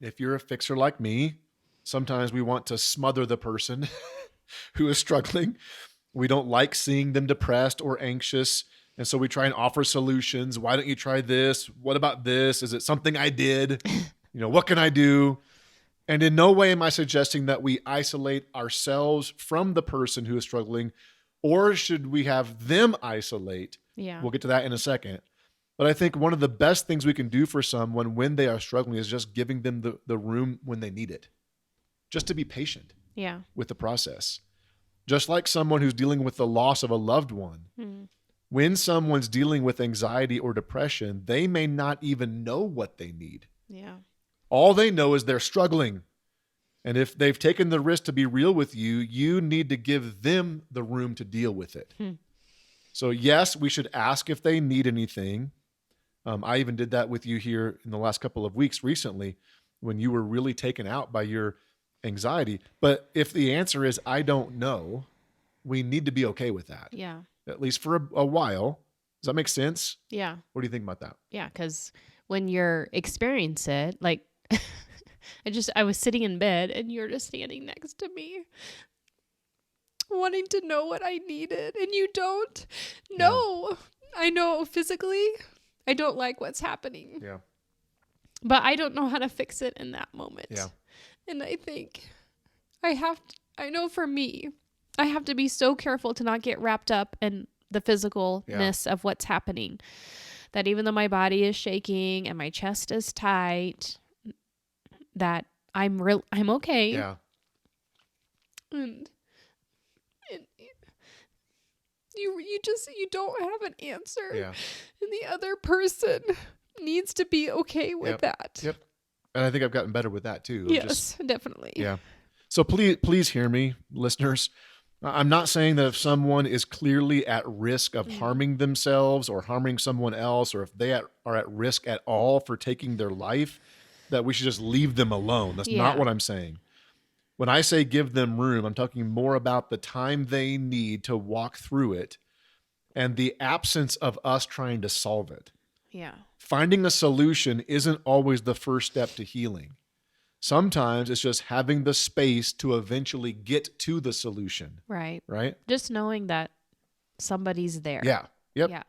If you're a fixer like me, sometimes we want to smother the person who is struggling. We don't like seeing them depressed or anxious. And so we try and offer solutions. Why don't you try this? What about this? Is it something I did? What can I do? And in no way am I suggesting that we isolate ourselves from the person who is struggling, or should we have them isolate? Yeah. We'll get to that in a second. But I think one of the best things we can do for someone when they are struggling is just giving them the room when they need it. Just to be patient with the process. Just like someone who's dealing with the loss of a loved one. Mm. When someone's dealing with anxiety or depression, they may not even know what they need. Yeah. All they know is they're struggling. And if they've taken the risk to be real with you, you need to give them the room to deal with it. So yes, we should ask if they need anything. I even did that with you here in the last couple of weeks recently when you were really taken out by your anxiety. But if the answer is, I don't know, we need to be okay with that. Yeah. At least for a while. Does that make sense? Yeah. What do you think about that? Yeah, because when you're experiencing it, like I was sitting in bed and you're just standing next to me wanting to know what I needed and you don't know. Yeah. I know physically I don't like what's happening. Yeah. But I don't know how to fix it in that moment. Yeah. And I think I know for me, I have to be so careful to not get wrapped up in the physicalness of what's happening. That even though my body is shaking and my chest is tight, that I'm okay. Yeah. And you don't have an answer. Yeah. And the other person needs to be okay with that. Yep. And I think I've gotten better with that too. Yes, definitely. Yeah. So please hear me, listeners. I'm not saying that if someone is clearly at risk of harming themselves or harming someone else, or if they are at risk at all for taking their life, that we should just leave them alone. That's not what I'm saying. When I say give them room, I'm talking more about the time they need to walk through it and the absence of us trying to solve it. Yeah. Finding a solution isn't always the first step to healing. Sometimes it's just having the space to eventually get to the solution. Right. Right? Just knowing that somebody's there. Yeah. Yep. Yeah.